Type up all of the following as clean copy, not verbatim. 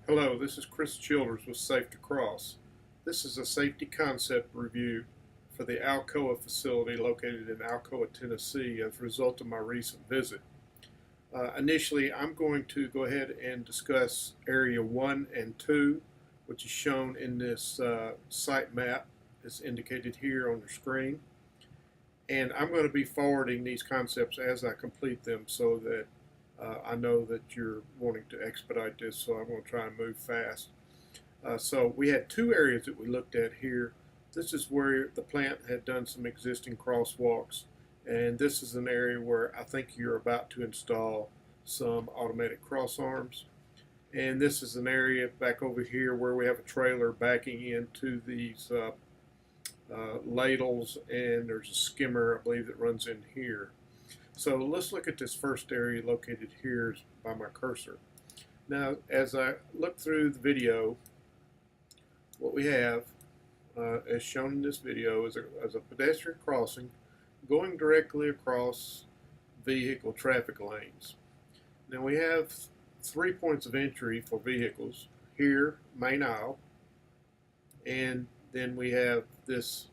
Hello, this is Chris Childers with Safe to Cross. This is a safety concept review for the Alcoa facility located in Alcoa, Tennessee as a result of my recent visit. Initially, I'm going to go ahead and discuss Area 1 and 2, which is shown in this site map. It's indicated here on the screen. And I'm going to be forwarding these concepts as I complete them so that I know that you're wanting to expedite this, so I'm going to try and move fast. So we had two areas that we looked at here. This is where the plant had done some existing crosswalks, and this is an area where I think you're about to install some automatic cross arms. And this is an area back over here where we have a trailer backing into these ladles, and there's a skimmer, I believe, that runs in here. So let's look at this first area located here by my cursor. Now, as I look through the video, what we have, as shown in this video, is a pedestrian crossing going directly across vehicle traffic lanes. Now we have 3 points of entry for vehicles. Here, main aisle, and then we have this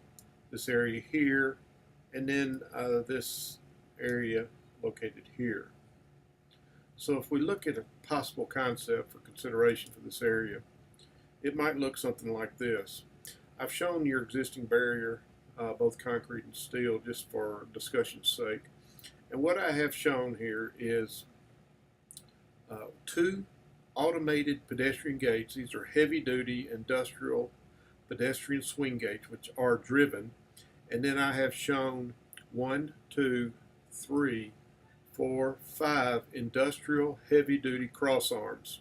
area here, and then this area located here. So if we look at a possible concept for consideration for this area, it might look something like this. I've shown your existing barrier, both concrete and steel, just for discussion's sake. And what I have shown here is two automated pedestrian gates. These are heavy-duty industrial pedestrian swing gates, which are driven. And then I have shown 1, 2, 3, 4, 5 industrial heavy-duty cross arms.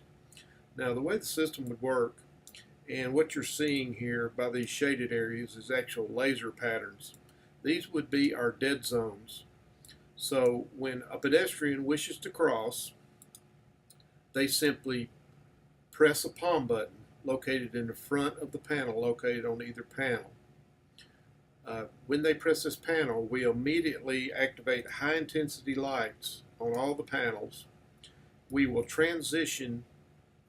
Now the way the system would work, and what you're seeing here by these shaded areas, is actual laser patterns. These would be our dead zones. So when a pedestrian wishes to cross, they simply press a palm button located in the front of the panel, located on either panel. When they press this panel, we immediately activate high-intensity lights on all the panels. We will transition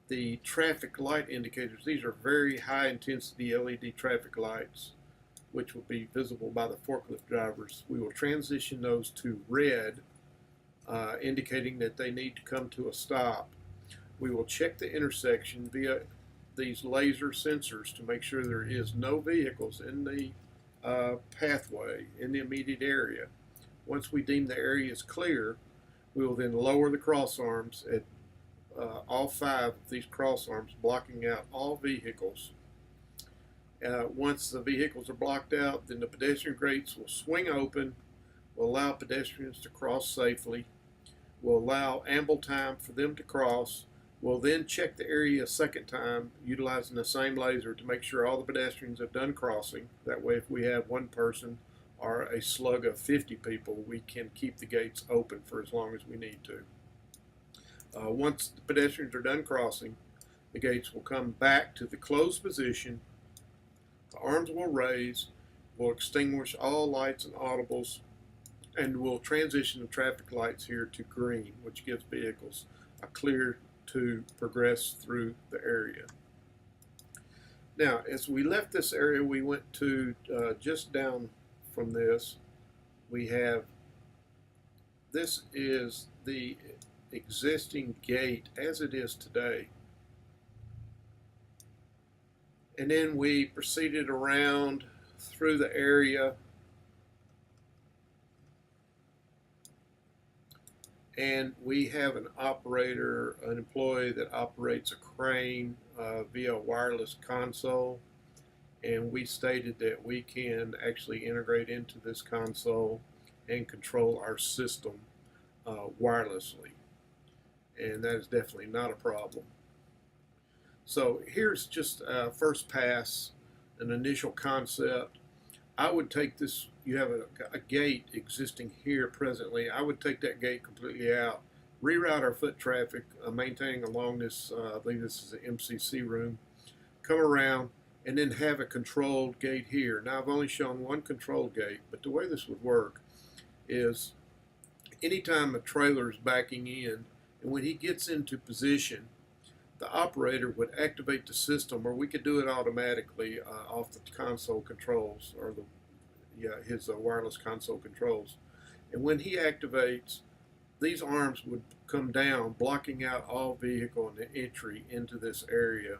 the traffic light indicators. These are very high-intensity LED traffic lights, which will be visible by the forklift drivers. We will transition those to red, indicating that they need to come to a stop. We will check the intersection via these laser sensors to make sure there is no vehicles in the pathway in the immediate area. Once we deem the area is clear, we will then lower the cross arms at all 5 of these cross arms, blocking out all vehicles. Once the vehicles are blocked out, then the pedestrian gates will swing open, will allow pedestrians to cross safely, will allow ample time for them to cross. We'll then check the area a second time utilizing the same laser to make sure all the pedestrians have done crossing. That way, if we have one person or a slug of 50 people, we can keep the gates open for as long as we need to. Once the pedestrians are done crossing, the gates will come back to the closed position. The arms will raise, we'll extinguish all lights and audibles, and we'll transition the traffic lights here to green, which gives vehicles a clear to progress through the area. Now, as we left this area, we went to just down from this. We have, this is the existing gate as it is today. And then we proceeded around through the area, and we have an operator, an employee that operates a crane via a wireless console, and we stated that we can actually integrate into this console and control our system wirelessly, and that is definitely not a problem. So here's just a first pass, an initial concept. I would take this, you have a gate existing here presently. I would take that gate completely out, reroute our foot traffic, maintaining along this, I believe this is an MCC room, come around, and then have a controlled gate here. Now I've only shown one controlled gate, but the way this would work is anytime a trailer is backing in, and when he gets into position, the operator would activate the system, or we could do it automatically off the console controls, or his wireless console controls. And when he activates, these arms would come down, blocking out all vehicle and entry into this area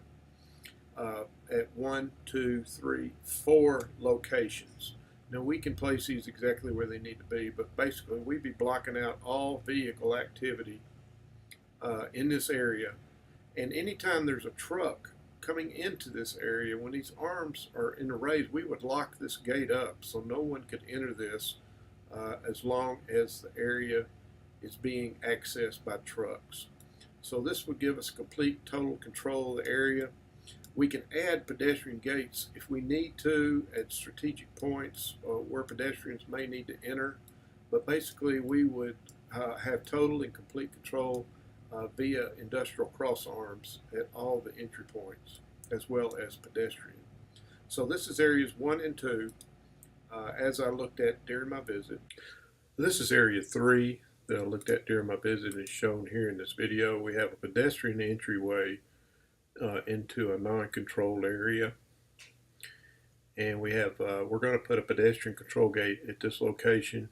at 1, 2, 3, 4 locations. Now we can place these exactly where they need to be, but basically we'd be blocking out all vehicle activity in this area. And anytime there's a truck coming into this area, when these arms are in a raise, we would lock this gate up so no one could enter this as long as the area is being accessed by trucks. So this would give us complete total control of the area. We can add pedestrian gates if we need to at strategic points where pedestrians may need to enter, but basically we would have total and complete control via industrial cross arms at all the entry points, as well as pedestrian. So this is areas 1 and 2 as I looked at during my visit. This is area 3 that I looked at during my visit and is shown here in this video. We have a pedestrian entryway into a non-controlled area, and we have we're going to put a pedestrian control gate at this location,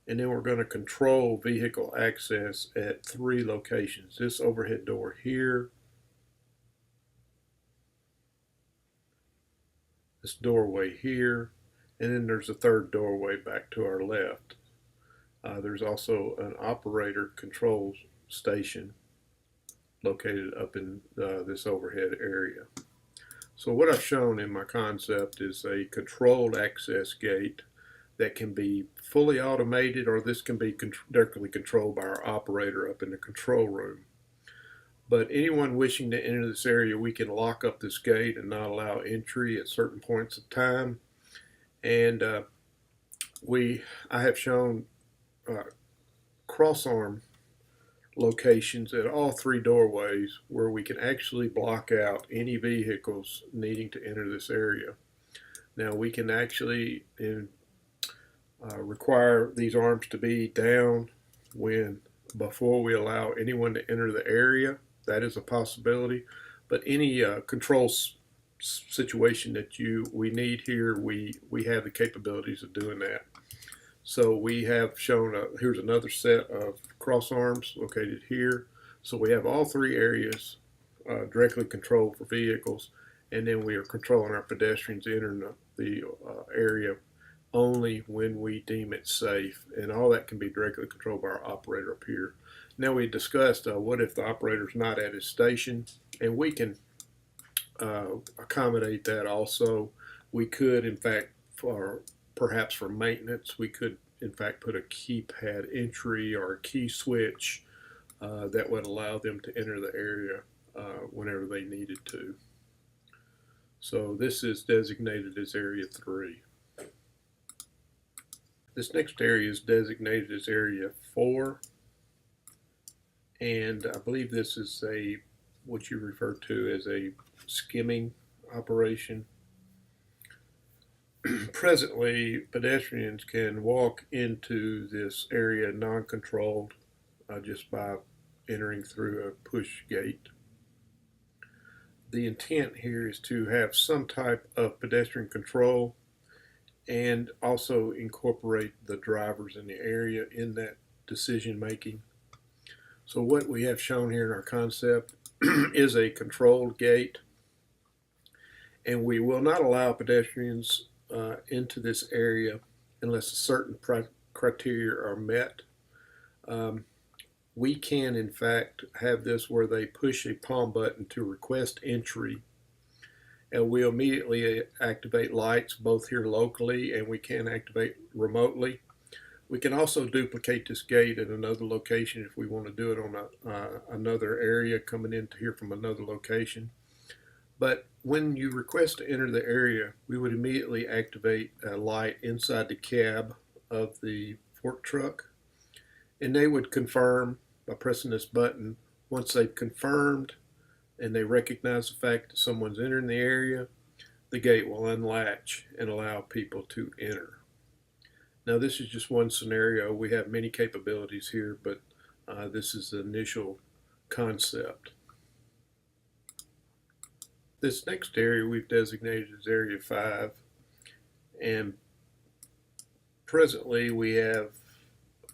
and then we're going to control vehicle access at 3 locations. This overhead door here, this doorway here, and then there's a third doorway back to our left. There's also an operator control station located up in this overhead area. So what I've shown in my concept is a controlled access gate that can be fully automated, or this can be directly controlled by our operator up in the control room. But anyone wishing to enter this area, we can lock up this gate and not allow entry at certain points of time. And I have shown cross arm locations at all 3 doorways where we can actually block out any vehicles needing to enter this area. Now we can actually require these arms to be down before we allow anyone to enter the area. That is a possibility, but any control situation that we need here, we have the capabilities of doing that. So we have shown, here's another set of cross arms located here. So we have all 3 areas directly controlled for vehicles, and then we are controlling our pedestrians entering the area only when we deem it safe, and all that can be directly controlled by our operator up here. Now we discussed what if the operator's not at his station, and we can accommodate that also. We could, in fact, perhaps for maintenance, we could in fact put a keypad entry or a key switch that would allow them to enter the area whenever they needed to. So this is designated as area 3. This next area is designated as area 4, and I believe this is what you refer to as a skimming operation. Presently, pedestrians can walk into this area non-controlled just by entering through a push gate. The intent here is to have some type of pedestrian control and also incorporate the drivers in the area in that decision making. So what we have shown here in our concept is a controlled gate, and we will not allow pedestrians into this area unless certain criteria are met. We can in fact have this where they push a palm button to request entry, and we immediately activate lights both here locally, and we can activate remotely. We can also duplicate this gate at another location if we want to do it on another area coming into here from another location. But when you request to enter the area, we would immediately activate a light inside the cab of the fork truck, and they would confirm by pressing this button. Once they've confirmed and they recognize the fact that someone's entering the area, the gate will unlatch and allow people to enter. Now, this is just one scenario. We have many capabilities here, but this is the initial concept. This next area we've designated as Area 5, and presently we have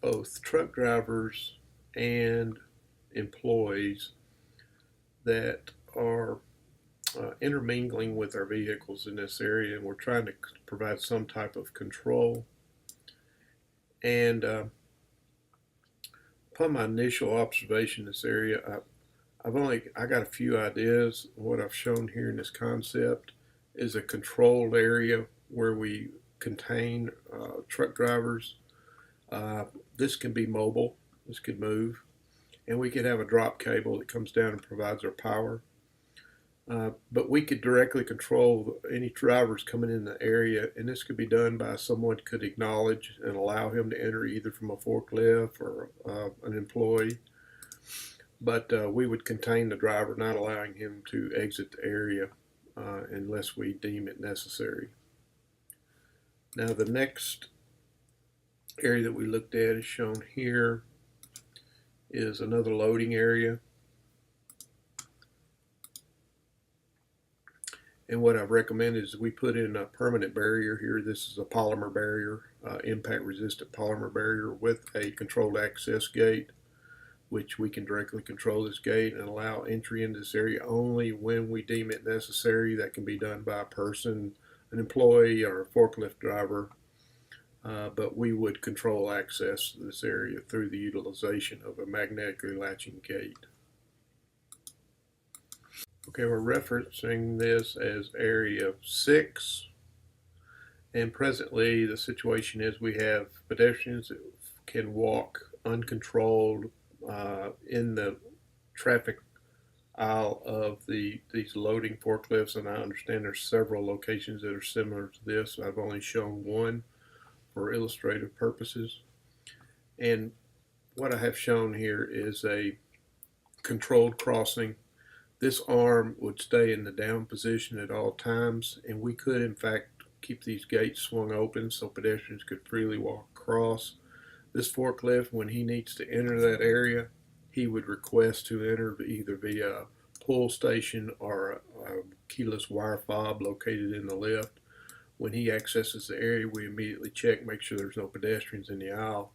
both truck drivers and employees that are intermingling with our vehicles in this area, and we're trying to provide some type of control. And upon my initial observation in this area, I got a few ideas. What I've shown here in this concept is a controlled area where we contain truck drivers. This can be mobile. This could move, and we could have a drop cable that comes down and provides our power. But we could directly control any drivers coming in the area, and this could be done by someone could acknowledge and allow him to enter either from a forklift or an employee. But we would contain the driver, not allowing him to exit the area unless we deem it necessary. Now, the next area that we looked at is shown here is another loading area. And what I've recommended is we put in a permanent barrier here. This is a polymer barrier, impact resistant polymer barrier with a controlled access gate, which we can directly control this gate and allow entry into this area only when we deem it necessary. That can be done by a person, an employee, or a forklift driver. But we would control access to this area through the utilization of a magnetically latching gate. Okay, we're referencing this as Area 6, and presently the situation is we have pedestrians that can walk uncontrolled in the traffic aisle of these loading forklifts, and I understand there's several locations that are similar to this. I've only shown one for illustrative purposes, and what I have shown here is a controlled crossing. This arm would stay in the down position at all times, and we could in fact keep these gates swung open so pedestrians could freely walk across. This forklift, when he needs to enter that area, he would request to enter either via a pull station or a keyless wire fob located in the lift. When he accesses the area, we immediately check, make sure there's no pedestrians in the aisle.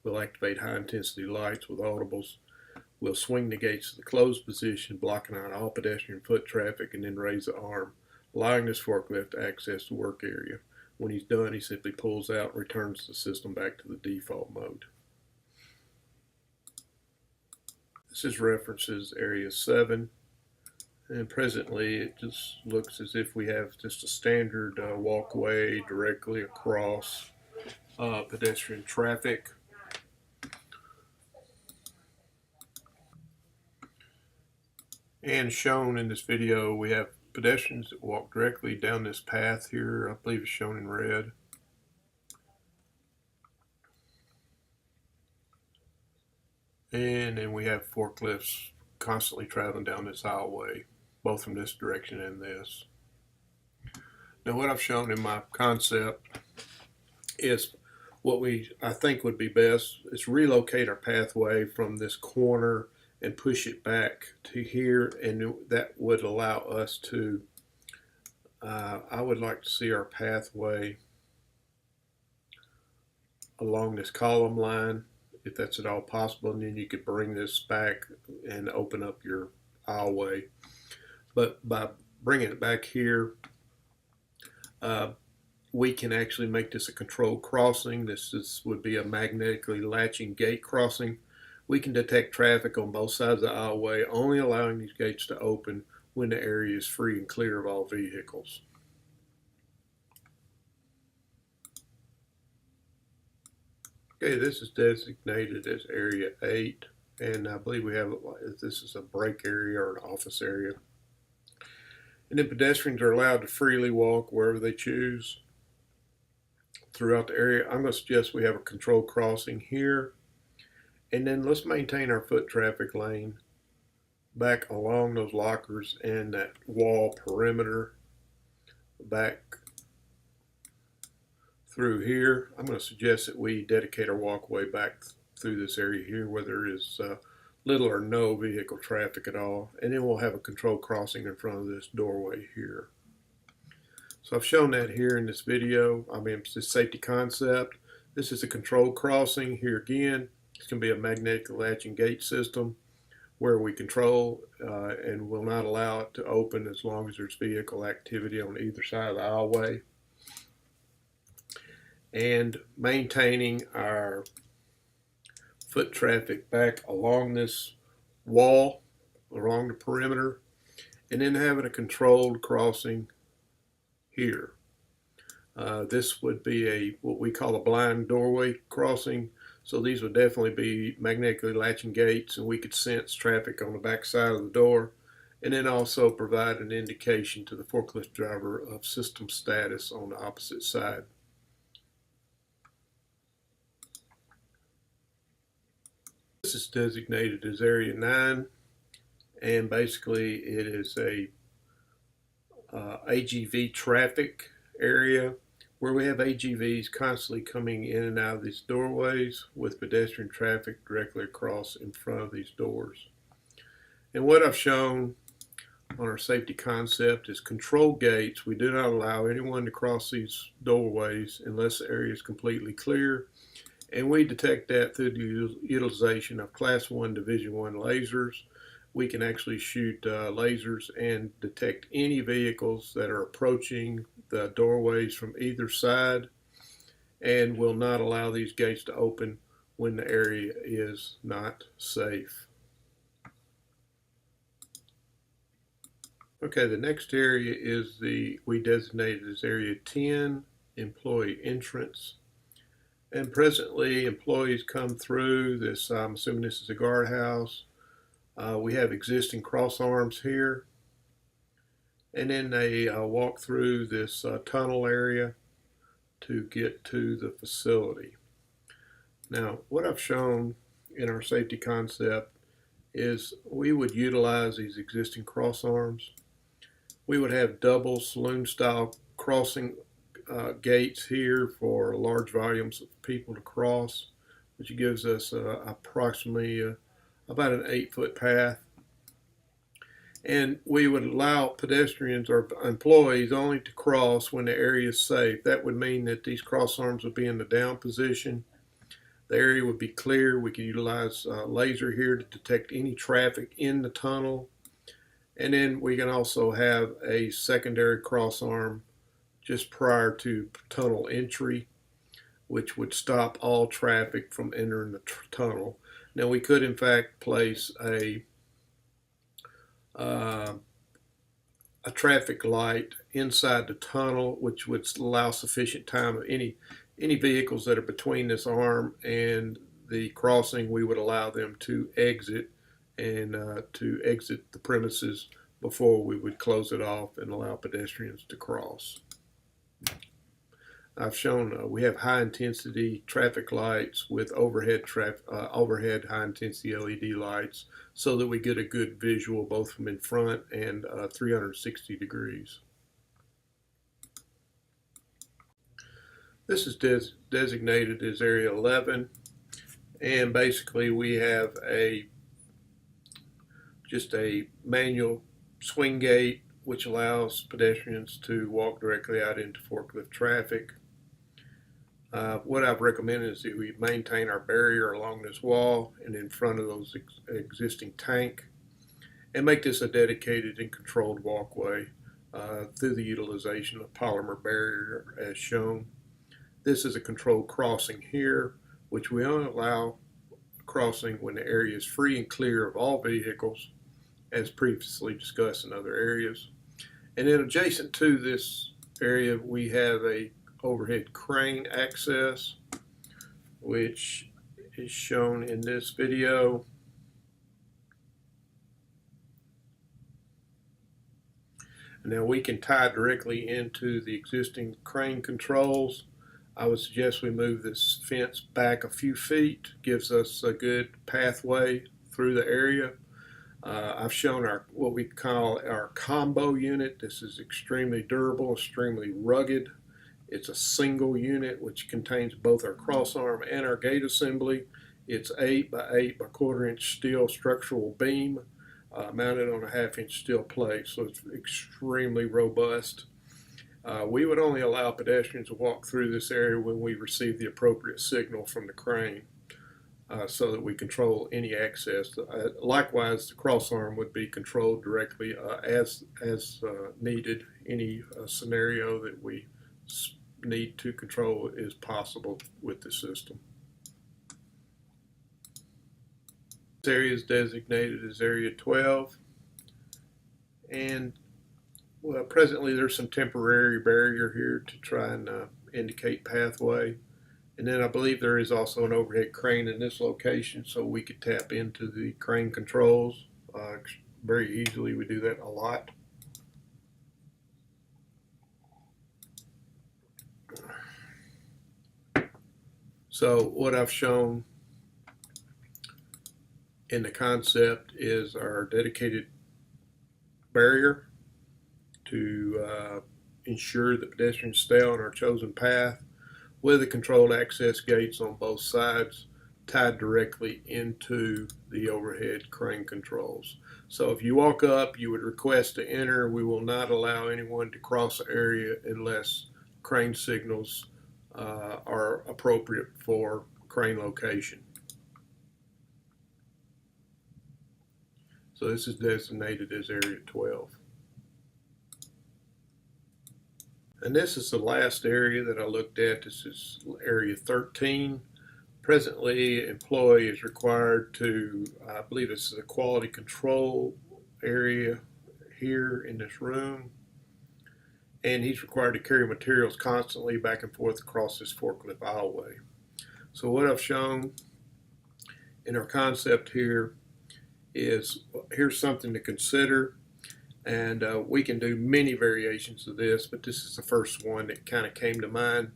We'll activate high intensity lights with audibles. We'll swing the gates to the closed position, blocking out all pedestrian foot traffic, and then raise the arm, allowing this forklift to access the work area. When he's done, he simply pulls out and returns the system back to the default mode. This is references Area 7, and presently it just looks as if we have just a standard walkway directly across pedestrian traffic. And shown in this video, we have pedestrians that walk directly down this path here. I believe it's shown in red. And then we have forklifts constantly traveling down this aisleway, both from this direction and this. Now, what I've shown in my concept is what I think would be best is relocate our pathway from this corner and push it back to here, and that would allow us to, I would like to see our pathway along this column line, if that's at all possible, and then you could bring this back and open up your aisleway. But by bringing it back here, we can actually make this a controlled crossing. This would be a magnetically latching gate crossing. We can detect traffic on both sides of the aisleway, only allowing these gates to open when the area is free and clear of all vehicles. Okay, this is designated as Area 8, and I believe we have, this is a break area or an office area. And then pedestrians are allowed to freely walk wherever they choose throughout the area. I'm going to suggest we have a controlled crossing here. And then let's maintain our foot traffic lane back along those lockers and that wall perimeter back through here. I'm going to suggest that we dedicate our walkway back through this area here where there is little or no vehicle traffic at all. And then we'll have a controlled crossing in front of this doorway here. So I've shown that here in this video. It's this safety concept. This is a controlled crossing. Here again, it's going to be a magnetic latching gate system where we control and will not allow it to open as long as there's vehicle activity on either side of the aisleway. And maintaining our foot traffic back along this wall, along the perimeter, and then having a controlled crossing here. This would be what we call a blind doorway crossing. So these would definitely be magnetically latching gates, and we could sense traffic on the back side of the door, and then also provide an indication to the forklift driver of system status on the opposite side. This is designated as Area 9, and basically it is a AGV traffic area where we have AGVs constantly coming in and out of these doorways with pedestrian traffic directly across in front of these doors. And what I've shown on our safety concept is control gates. We do not allow anyone to cross these doorways unless the area is completely clear. And we detect that through the utilization of Class 1 Division 1 lasers. We can actually shoot lasers and detect any vehicles that are approaching the doorways from either side, and will not allow these gates to open when the area is not safe. Okay, the next area is we designated as Area 10, Employee Entrance. And presently, employees come through this, I'm assuming this is a guardhouse. We have existing cross arms here. And then they walk through this tunnel area to get to the facility. Now, what I've shown in our safety concept is we would utilize these existing cross arms. We would have double saloon style crossing gates here for large volumes of people to cross, which gives us approximately about an 8-foot path. And we would allow pedestrians or employees only to cross when the area is safe. That would mean that these cross arms would be in the down position. The area would be clear. We could utilize laser here to detect any traffic in the tunnel. And then we can also have a secondary cross arm just prior to tunnel entry, which would stop all traffic from entering the tunnel. Now we could in fact place a traffic light inside the tunnel, which would allow sufficient time of any vehicles that are between this arm and the crossing. We would allow them to exit and to exit the premises before we would close it off and allow pedestrians to cross. I've shown we have high intensity traffic lights with overhead high intensity LED lights so that we get a good visual both from in front and 360 degrees. This is designated as Area 11, and basically we have just a manual swing gate which allows pedestrians to walk directly out into forklift traffic. What I've recommended is that we maintain our barrier along this wall and in front of those existing tank, and make this a dedicated and controlled walkway through the utilization of polymer barrier as shown. This is a controlled crossing here, which we only allow crossing when the area is free and clear of all vehicles, as previously discussed in other areas. And then adjacent to this area, we have a overhead crane access, which is shown in this video. Now we can tie directly into the existing crane controls. I would suggest we move this fence back a few feet, gives us a good pathway through the area. I've shown our what we call our combo unit. This is extremely durable, extremely rugged. It's a single unit which contains both our crossarm and our gate assembly. It's 8 by 8 by 1/4 inch steel structural beam mounted on a 1/2 inch steel plate, so it's extremely robust. We would only allow pedestrians to walk through this area when we receive the appropriate signal from the crane, so that we control any access. Likewise, the crossarm would be controlled directly as needed. Any scenario that we need to control is possible with the system. This area is designated as Area 12, and well, presently there's some temporary barrier here to try and indicate pathway. And then I believe there is also an overhead crane in this location, so we could tap into the crane controls very easily. We do that a lot. So what I've shown in the concept is our dedicated barrier to ensure that pedestrians stay on our chosen path, with the controlled access gates on both sides tied directly into the overhead crane controls. So if you walk up, you would request to enter. We will not allow anyone to cross the area unless crane signals are appropriate for crane location. So this is designated as Area 12. And this is the last area that I looked at. This is Area 13. Presently, employee is required to, I believe this is a quality control area here in this room. And he's required to carry materials constantly back and forth across this forklift aisleway. So what I've shown in our concept here is, here's something to consider. And we can do many variations of this, but this is the first one that kind of came to mind.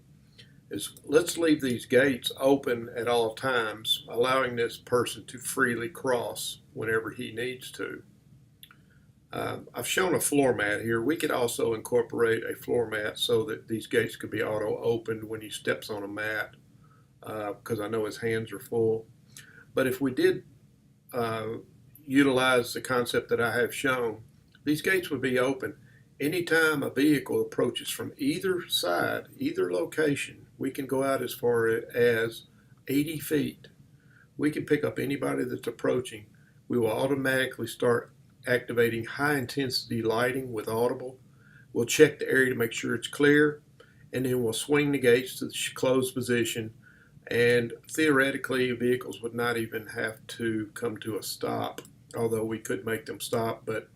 Is let's leave these gates open at all times, allowing this person to freely cross whenever he needs to. I've shown a floor mat here. We could also incorporate a floor mat so that these gates could be auto opened when he steps on a mat, because I know his hands are full. But if we did utilize the concept that I have shown, these gates would be open anytime a vehicle approaches from either side, either location. We can go out as far as 80 feet. We can pick up anybody that's approaching. We will automatically start activating high intensity lighting with audible. We'll check the area to make sure it's clear, and then we'll swing the gates to the closed position, and theoretically vehicles would not even have to come to a stop, although we could make them stop. But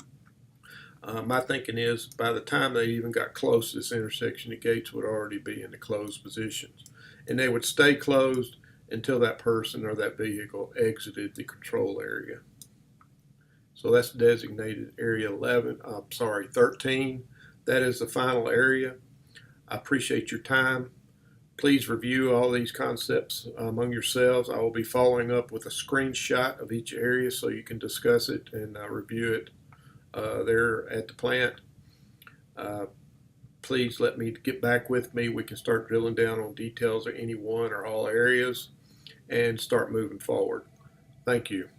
my thinking is by the time they even got close to this intersection, the gates would already be in the closed positions, and they would stay closed until that person or that vehicle exited the control area. So that's designated Area 13. That is the final area. I appreciate your time. Please review all these concepts among yourselves. I will be following up with a screenshot of each area so you can discuss it and review it there at the plant. Please let me get back with me. We can start drilling down on details of any one or all areas and start moving forward. Thank you.